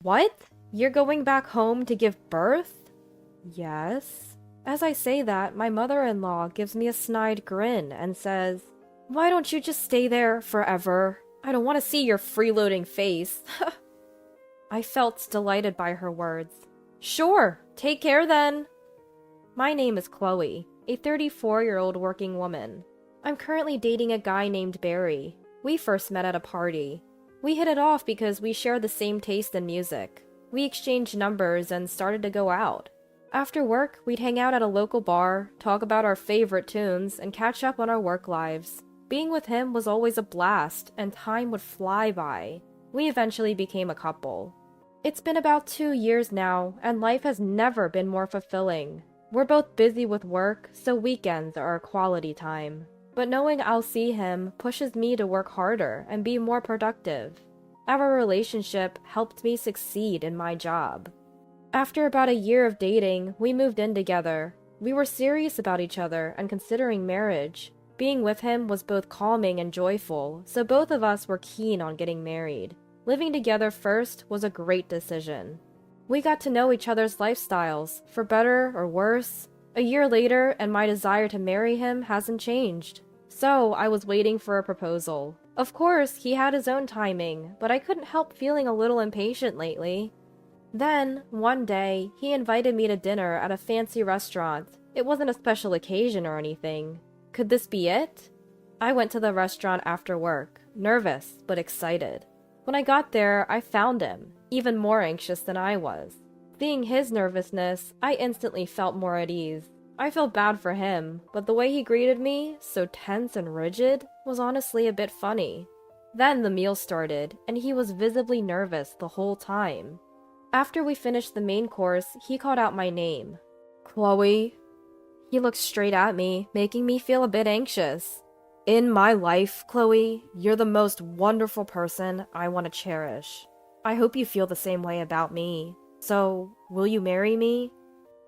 What? You're going back home to give birth? Yes. As I say that, my mother-in-law gives me a snide grin and says, "Why don't you just stay there forever? I don't want to see your freeloading face." I felt delighted by her words. Sure, take care then. My name is Chloe, a 34-year-old working woman. I'm currently dating a guy named Barry. We first met at a party. We hit it off because we shared the same taste in music. We exchanged numbers and started to go out. After work, we'd hang out at a local bar, talk about our favorite tunes, and catch up on our work lives. Being with him was always a blast, and time would fly by. We eventually became a couple. It's been about 2 years now, and life has never been more fulfilling. We're both busy with work, so weekends are our quality time. But knowing I'll see him pushes me to work harder and be more productive. Our relationship helped me succeed in my job. After about a year of dating, we moved in together. We were serious about each other and considering marriage. Being with him was both calming and joyful, so both of us were keen on getting married. Living together first was a great decision. We got to know each other's lifestyles, for better or worse. A year later, and my desire to marry him hasn't changed. So, I was waiting for a proposal. Of course, he had his own timing, but I couldn't help feeling a little impatient lately. Then, one day, he invited me to dinner at a fancy restaurant. It wasn't a special occasion or anything. Could this be it? I went to the restaurant after work, nervous but excited. When I got there, I found him, even more anxious than I was. Seeing his nervousness, I instantly felt more at ease. I felt bad for him, but the way he greeted me, so tense and rigid, was honestly a bit funny. Then the meal started, and he was visibly nervous the whole time. After we finished the main course, he called out my name. Chloe. He looked straight at me, making me feel a bit anxious. In my life, Chloe, you're the most wonderful person I want to cherish. I hope you feel the same way about me. So, will you marry me?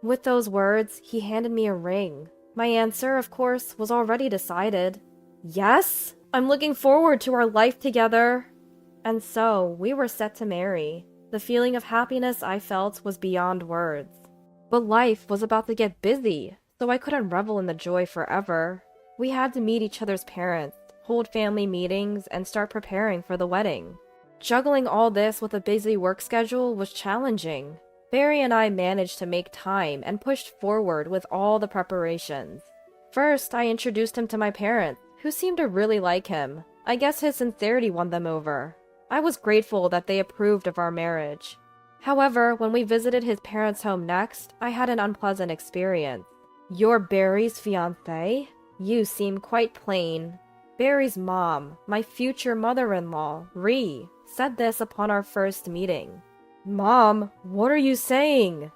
With those words, he handed me a ring. My answer, of course, was already decided. Yes, I'm looking forward to our life together. And so, we were set to marry. The feeling of happiness I felt was beyond words. But life was about to get busy, so I couldn't revel in the joy forever. We had to meet each other's parents, hold family meetings, and start preparing for the wedding. Juggling all this with a busy work schedule was challenging. Barry and I managed to make time and pushed forward with all the preparations. First, I introduced him to my parents, who seemed to really like him. I guess his sincerity won them over. I was grateful that they approved of our marriage. However, when we visited his parents' home next, I had an unpleasant experience. You're Barry's fiancé? You seem quite plain. Barry's mom, my future mother-in-law, Ree, said this upon our first meeting. Mom, what are you saying?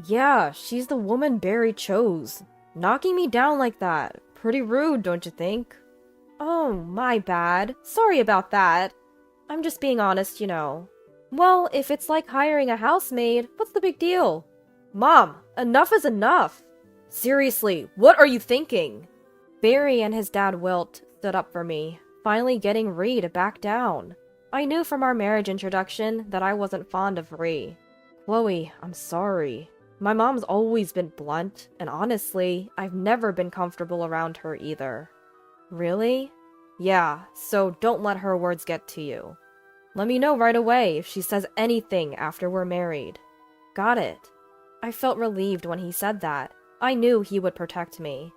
Yeah, she's the woman Barry chose. Knocking me down like that. Pretty rude, don't you think? Oh, my bad. Sorry about that. I'm just being honest, you know. Well, if it's like hiring a housemaid, what's the big deal? Mom, enough is enough. Seriously, what are you thinking? Barry and his dad Wilt stood up for me, finally getting Ree to back down. I knew from our marriage introduction that I wasn't fond of Ree. Chloe, I'm sorry. My mom's always been blunt, and honestly, I've never been comfortable around her either. Really? Yeah, so don't let her words get to you. Let me know right away if she says anything after we're married. Got it. I felt relieved when he said that. I knew he would protect me.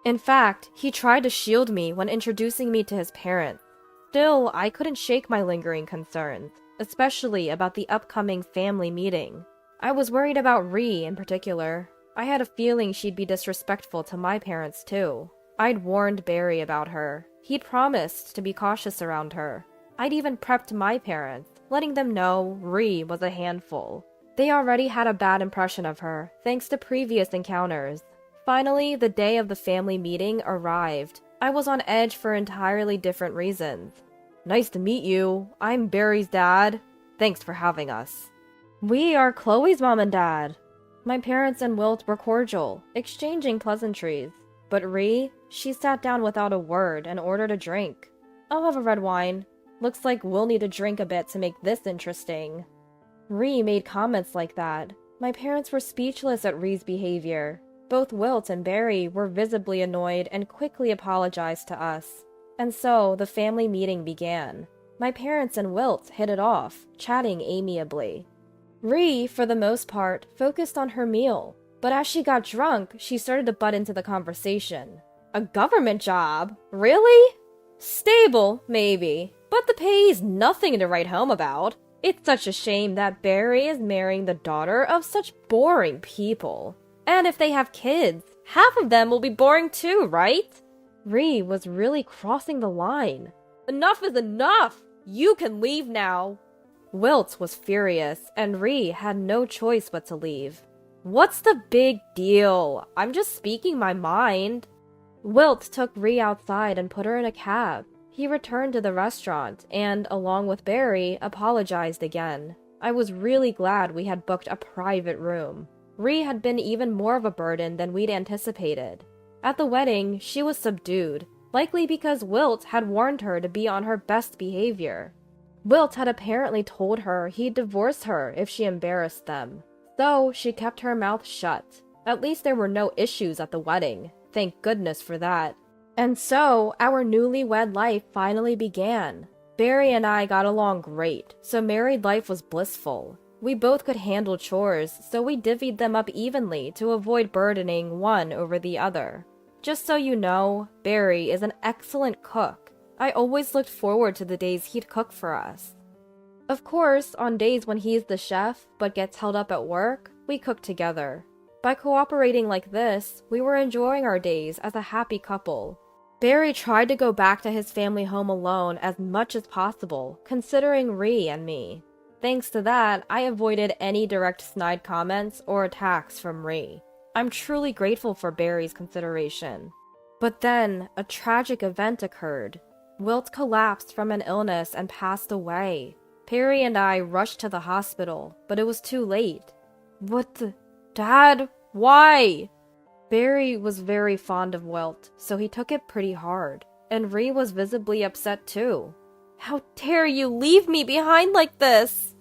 In fact, he tried to shield me when introducing me to his parents. Still, I couldn't shake my lingering concerns, especially about the upcoming family meeting. I was worried about Ree in particular. I had a feeling she'd be disrespectful to my parents too. I'd warned Barry about her. He'd promised to be cautious around her. I'd even prepped my parents, letting them know Ree was a handful. They already had a bad impression of her, thanks to previous encounters. Finally, the day of the family meeting arrived. I was on edge for entirely different reasons. Nice to meet you. I'm Barry's dad. Thanks for having us. We are Chloe's mom and dad. My parents and Wilt were cordial, exchanging pleasantries. But Ree, she sat down without a word and ordered a drink. I'll have a red wine. Looks like we'll need to drink a bit to make this interesting. Ree made comments like that. My parents were speechless at Ree's behavior. Both Wilt and Barry were visibly annoyed and quickly apologized to us. And so, the family meeting began. My parents and Wilt hit it off, chatting amiably. Ree, for the most part, focused on her meal, but as she got drunk, she started to butt into the conversation. A government job? Really? Stable, maybe, but the pay's nothing to write home about. It's such a shame that Barry is marrying the daughter of such boring people. And if they have kids, half of them will be boring too, right? Ree was really crossing the line. Enough is enough! You can leave now! Wilt was furious, and Ree had no choice but to leave. What's the big deal? I'm just speaking my mind. Wilt took Ree outside and put her in a cab. He returned to the restaurant and, along with Barry, apologized again. I was really glad we had booked a private room. Ree had been even more of a burden than we'd anticipated. At the wedding, she was subdued, likely because Wilt had warned her to be on her best behavior. Wilt had apparently told her he'd divorce her if she embarrassed them, so she kept her mouth shut. At least there were no issues at the wedding. Thank goodness for that. And so, our newlywed life finally began. Barry and I got along great, so married life was blissful. We both could handle chores, so we divvied them up evenly to avoid burdening one over the other. Just so you know, Barry is an excellent cook. I always looked forward to the days he'd cook for us. Of course, on days when he's the chef, but gets held up at work, we cook together. By cooperating like this, we were enjoying our days as a happy couple. Barry tried to go back to his family home alone as much as possible, considering Ree and me. Thanks to that, I avoided any direct snide comments or attacks from Ree. I'm truly grateful for Barry's consideration. But then, a tragic event occurred. Wilt collapsed from an illness and passed away. Perry and I rushed to the hospital, but it was too late. What the... Dad? Why? Barry was very fond of Wilt, so he took it pretty hard, and Ree was visibly upset too. How dare you leave me behind like this?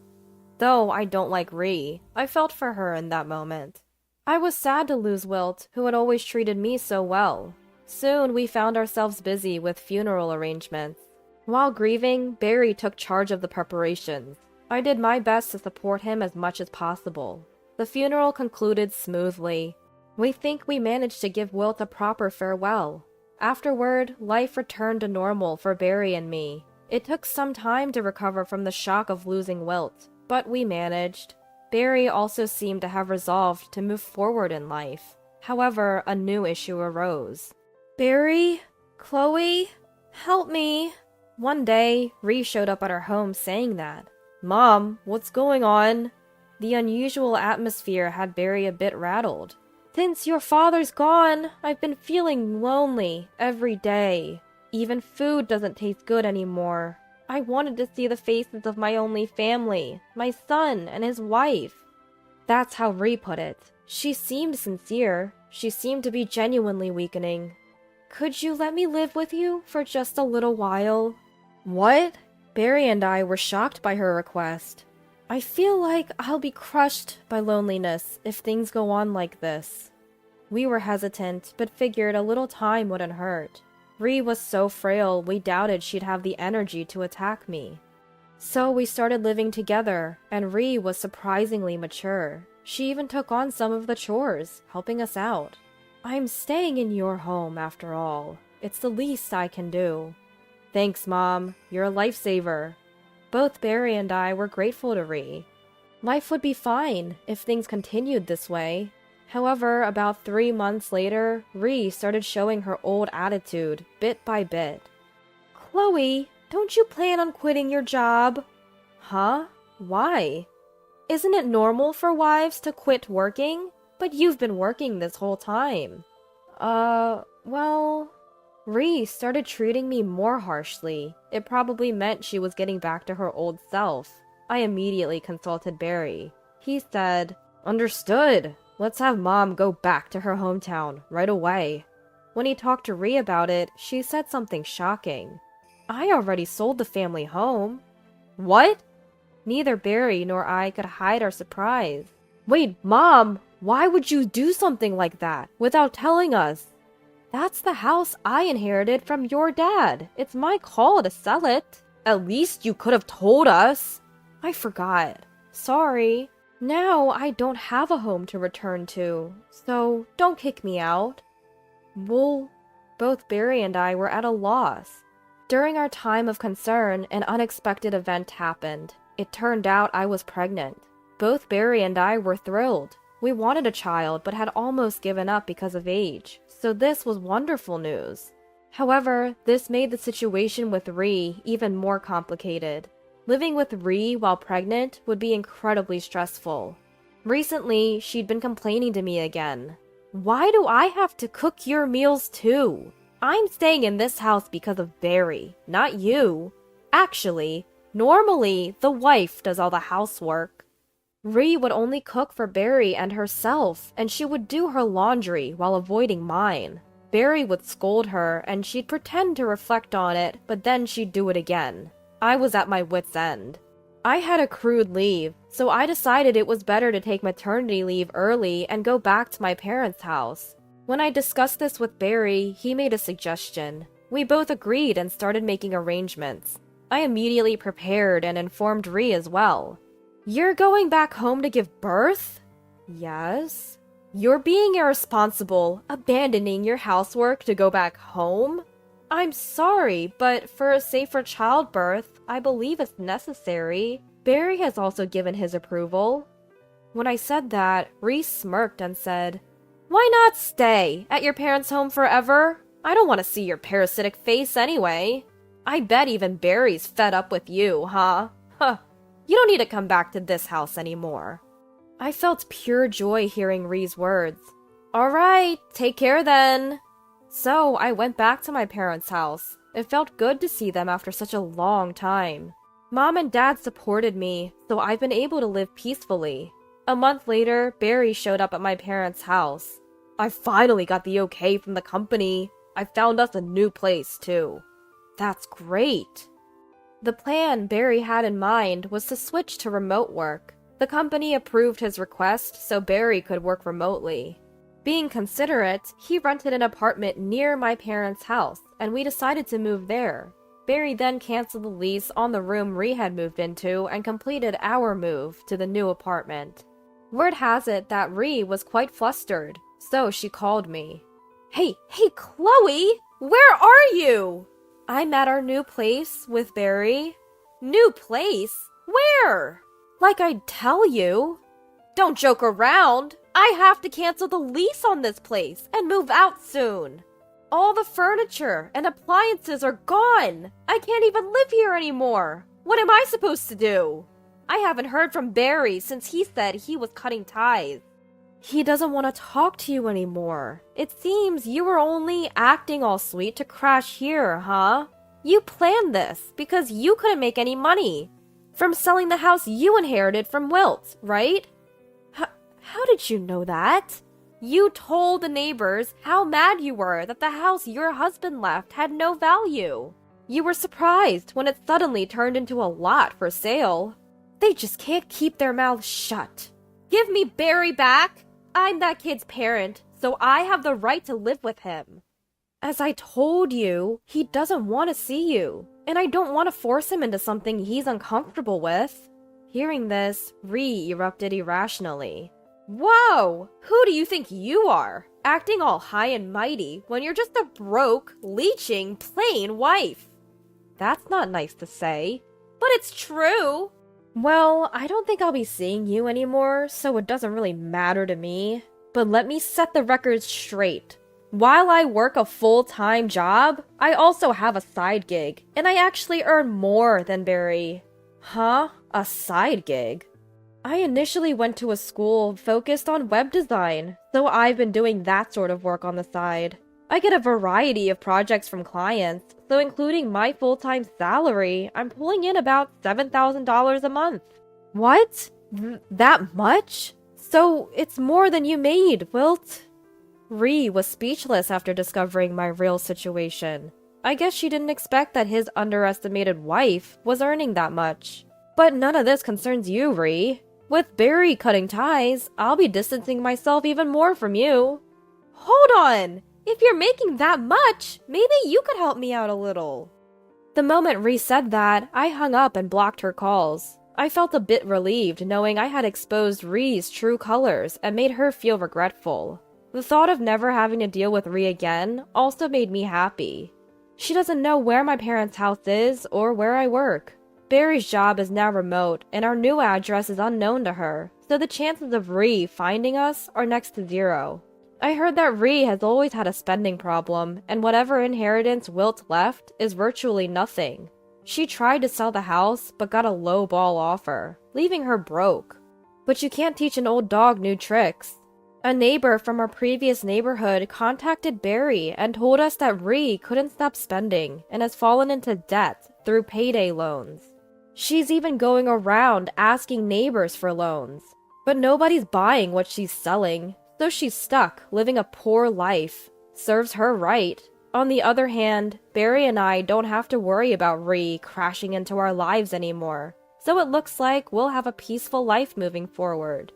Though I don't like Ree, I felt for her in that moment. I was sad to lose Wilt, who had always treated me so well. Soon we found ourselves busy with funeral arrangements. While grieving, Barry took charge of the preparations. I did my best to support him as much as possible. The funeral concluded smoothly. We think we managed to give Wilt a proper farewell. Afterward, life returned to normal for Barry and me. It took some time to recover from the shock of losing Wilt, but we managed. Barry also seemed to have resolved to move forward in life. However, a new issue arose. Barry? Chloe? Help me. One day, Ree showed up at our home saying that. Mom, what's going on? The unusual atmosphere had Barry a bit rattled. Since your father's gone, I've been feeling lonely every day. Even food doesn't taste good anymore. I wanted to see the faces of my only family, my son and his wife. That's how Ree put it. She seemed sincere. She seemed to be genuinely weakening. Could you let me live with you for just a little while? What? Barry and I were shocked by her request. I feel like I'll be crushed by loneliness if things go on like this. We were hesitant, but figured a little time wouldn't hurt. Ree was so frail, we doubted she'd have the energy to attack me. So we started living together, and Ree was surprisingly mature. She even took on some of the chores, helping us out. I'm staying in your home after all. It's the least I can do. Thanks, Mom. You're a lifesaver. Both Barry and I were grateful to Ree. Life would be fine if things continued this way. However, about 3 months later, Ree started showing her old attitude, bit by bit. Chloe, don't you plan on quitting your job? Huh? Why? Isn't it normal for wives to quit working? But you've been working this whole time. Well... Ree started treating me more harshly. It probably meant she was getting back to her old self. I immediately consulted Barry. He said, Understood. Let's have Mom go back to her hometown right away. When he talked to Ree about it, she said something shocking. I already sold the family home. What? Neither Barry nor I could hide our surprise. Wait, Mom! Why would you do something like that without telling us? That's the house I inherited from your dad. It's my call to sell it. At least you could have told us. I forgot. Sorry. Now I don't have a home to return to, so don't kick me out. Well, both Barry and I were at a loss. During our time of concern, an unexpected event happened. It turned out I was pregnant. Both Barry and I were thrilled. We wanted a child, but had almost given up because of age, so this was wonderful news. However, this made the situation with Ree even more complicated. Living with Ree while pregnant would be incredibly stressful. Recently, she'd been complaining to me again. Why do I have to cook your meals too? I'm staying in this house because of Barry, not you. Actually, normally, the wife does all the housework. Ree would only cook for Barry and herself, and she would do her laundry while avoiding mine. Barry would scold her, and she'd pretend to reflect on it, but then she'd do it again. I was at my wit's end. I had accrued leave, so I decided it was better to take maternity leave early and go back to my parents' house. When I discussed this with Barry, he made a suggestion. We both agreed and started making arrangements. I immediately prepared and informed Ree as well. You're going back home to give birth? Yes. You're being irresponsible, abandoning your housework to go back home? I'm sorry, but for a safer childbirth, I believe it's necessary. Barry has also given his approval. When I said that, Ree smirked and said, Why not stay at your parents' home forever? I don't want to see your parasitic face anyway. I bet even Barry's fed up with you, huh? Huh. You don't need to come back to this house anymore. I felt pure joy hearing Ree's words. Alright, take care then. So I went back to my parents' house. It felt good to see them after such a long time. Mom and Dad supported me, so I've been able to live peacefully. A month later, Barry showed up at my parents' house. I finally got the okay from the company. I found us a new place, too. That's great. The plan Barry had in mind was to switch to remote work. The company approved his request so Barry could work remotely. Being considerate, he rented an apartment near my parents' house, and we decided to move there. Barry then canceled the lease on the room Ree had moved into and completed our move to the new apartment. Word has it that Ree was quite flustered, so she called me. Hey, Chloe! Where are you? I'm at our new place with Barry. New place? Where? Like I'd tell you. Don't joke around. I have to cancel the lease on this place and move out soon. All the furniture and appliances are gone. I can't even live here anymore. What am I supposed to do? I haven't heard from Barry since he said he was cutting ties. He doesn't want to talk to you anymore. It seems you were only acting all sweet to crash here, huh? You planned this because you couldn't make any money from selling the house you inherited from Wilt, right? How did you know that? You told the neighbors how mad you were that the house your husband left had no value. You were surprised when it suddenly turned into a lot for sale. They just can't keep their mouths shut. Give me Barry back! I'm that kid's parent, so I have the right to live with him. As I told you, he doesn't want to see you, and I don't want to force him into something he's uncomfortable with. Hearing this, Ree erupted irrationally. Whoa! Who do you think you are? Acting all high and mighty when you're just a broke, leeching, plain wife. That's not nice to say. But it's true! Well, I don't think I'll be seeing you anymore, so it doesn't really matter to me. But let me set the record straight. While I work a full-time job, I also have a side gig, and I actually earn more than Barry. Huh? A side gig? I initially went to a school focused on web design, so I've been doing that sort of work on the side. I get a variety of projects from clients, so including my full-time salary, I'm pulling in about $7,000 a month. What? That much? So it's more than you made, Wilt? Ree was speechless after discovering my real situation. I guess she didn't expect that his underestimated wife was earning that much. But none of this concerns you, Ree. With Barry cutting ties, I'll be distancing myself even more from you. Hold on! If you're making that much, maybe you could help me out a little. The moment Ree said that, I hung up and blocked her calls. I felt a bit relieved knowing I had exposed Ree's true colors and made her feel regretful. The thought of never having to deal with Ree again also made me happy. She doesn't know where my parents' house is or where I work. Barry's job is now remote, and our new address is unknown to her, so the chances of Ree finding us are next to zero. I heard that Ree has always had a spending problem, and whatever inheritance Wilt left is virtually nothing. She tried to sell the house, but got a low-ball offer, leaving her broke. But you can't teach an old dog new tricks. A neighbor from our previous neighborhood contacted Barry and told us that Ree couldn't stop spending and has fallen into debt through payday loans. She's even going around asking neighbors for loans, but nobody's buying what she's selling, so she's stuck living a poor life. Serves her right. On the other hand, Barry and I don't have to worry about Ree crashing into our lives anymore, so it looks like we'll have a peaceful life moving forward.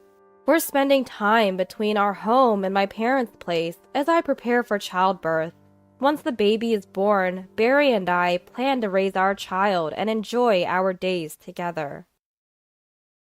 We're spending time between our home and my parents' place as I prepare for childbirth. Once the baby is born, Barry and I plan to raise our child and enjoy our days together.